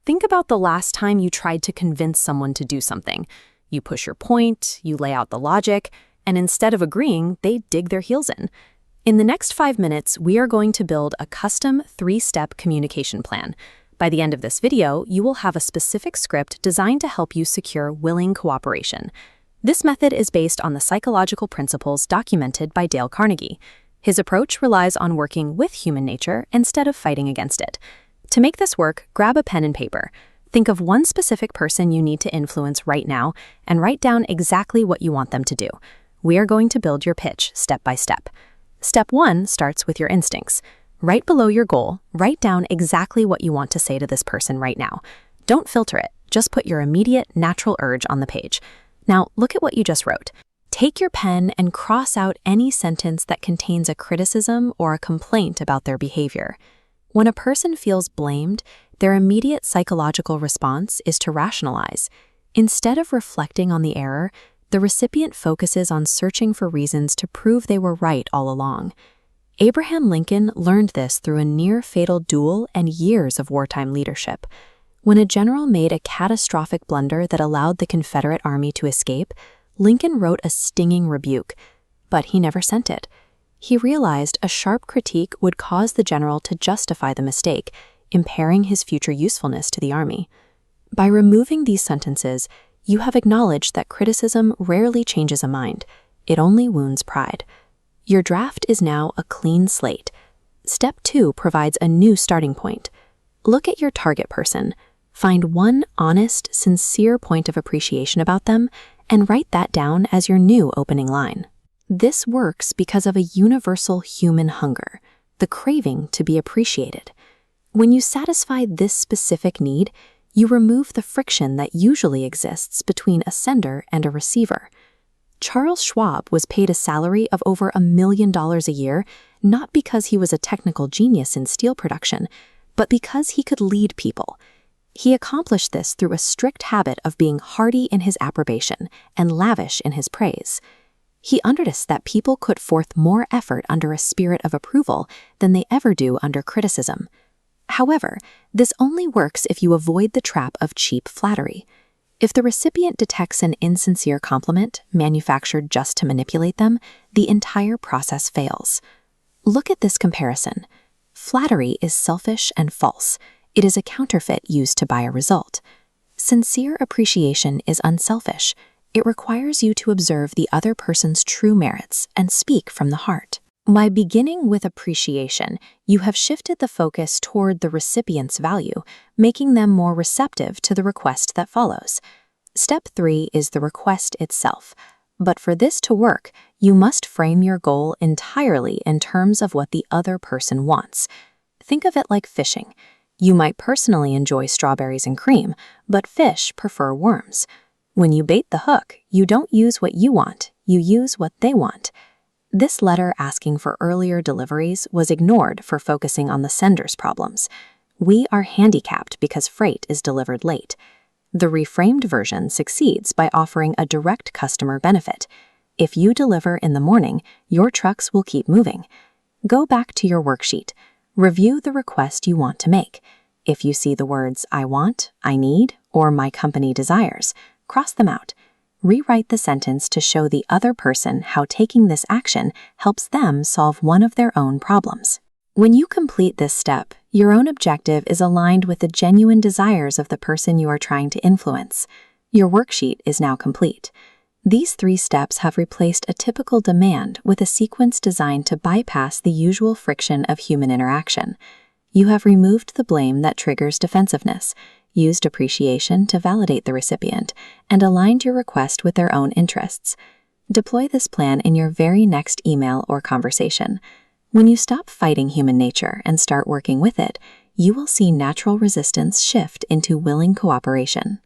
Think about the last time you tried to convince someone to do something. You push your point, you lay out the logic, and instead of agreeing, they dig their heels in. In the next 5 minutes, we are going to build a custom 3-step communication plan. By the end of this video, you will have a specific script designed to help you secure willing cooperation. This method is based on the psychological principles documented by Dale Carnegie. His approach relies on working with human nature instead of fighting against it. To make this work, grab a pen and paper. Think of one specific person you need to influence right now and write down exactly what you want them to do. We are going to build your pitch step by step. Step 1 starts with your instincts. Right below your goal, write down exactly what you want to say to this person right now. Don't filter it, just put your immediate, natural urge on the page. Now, look at what you just wrote. Take your pen and cross out any sentence that contains a criticism or a complaint about their behavior. When a person feels blamed, their immediate psychological response is to rationalize. Instead of reflecting on the error, the recipient focuses on searching for reasons to prove they were right all along. Abraham Lincoln learned this through a near-fatal duel and years of wartime leadership. When a general made a catastrophic blunder that allowed the Confederate Army to escape, Lincoln wrote a stinging rebuke, but he never sent it. He realized a sharp critique would cause the general to justify the mistake, impairing his future usefulness to the army. By removing these sentences, you have acknowledged that criticism rarely changes a mind. It only wounds pride. Your draft is now a clean slate. Step 2 provides a new starting point. Look at your target person. Find one honest, sincere point of appreciation about them and write that down as your new opening line. This works because of a universal human hunger, the craving to be appreciated. When you satisfy this specific need, you remove the friction that usually exists between a sender and a receiver. Charles Schwab was paid a salary of over $1 million a year, not because he was a technical genius in steel production, but because he could lead people. He accomplished this through a strict habit of being hearty in his approbation and lavish in his praise. He understood that people put forth more effort under a spirit of approval than they ever do under criticism. However, this only works if you avoid the trap of cheap flattery. If the recipient detects an insincere compliment manufactured just to manipulate them, the entire process fails. Look at this comparison. Flattery is selfish and false. It is a counterfeit used to buy a result. Sincere appreciation is unselfish. It requires you to observe the other person's true merits and speak from the heart. By beginning with appreciation, you have shifted the focus toward the recipient's value, making them more receptive to the request that follows. Step 3 is the request itself. But for this to work, you must frame your goal entirely in terms of what the other person wants. Think of it like fishing. You might personally enjoy strawberries and cream, but fish prefer worms. When you bait the hook, you don't use what you want, you use what they want. This letter asking for earlier deliveries was ignored for focusing on the sender's problems. We are handicapped because freight is delivered late. The reframed version succeeds by offering a direct customer benefit. If you deliver in the morning, your trucks will keep moving. Go back to your worksheet. Review the request you want to make. If you see the words "I want," "I need," or "my company desires," cross them out. Rewrite the sentence to show the other person how taking this action helps them solve one of their own problems. When you complete this step, your own objective is aligned with the genuine desires of the person you are trying to influence. Your worksheet is now complete. These 3 steps have replaced a typical demand with a sequence designed to bypass the usual friction of human interaction. You have removed the blame that triggers defensiveness, used appreciation to validate the recipient, and aligned your request with their own interests. Deploy this plan in your very next email or conversation. When you stop fighting human nature and start working with it, you will see natural resistance shift into willing cooperation.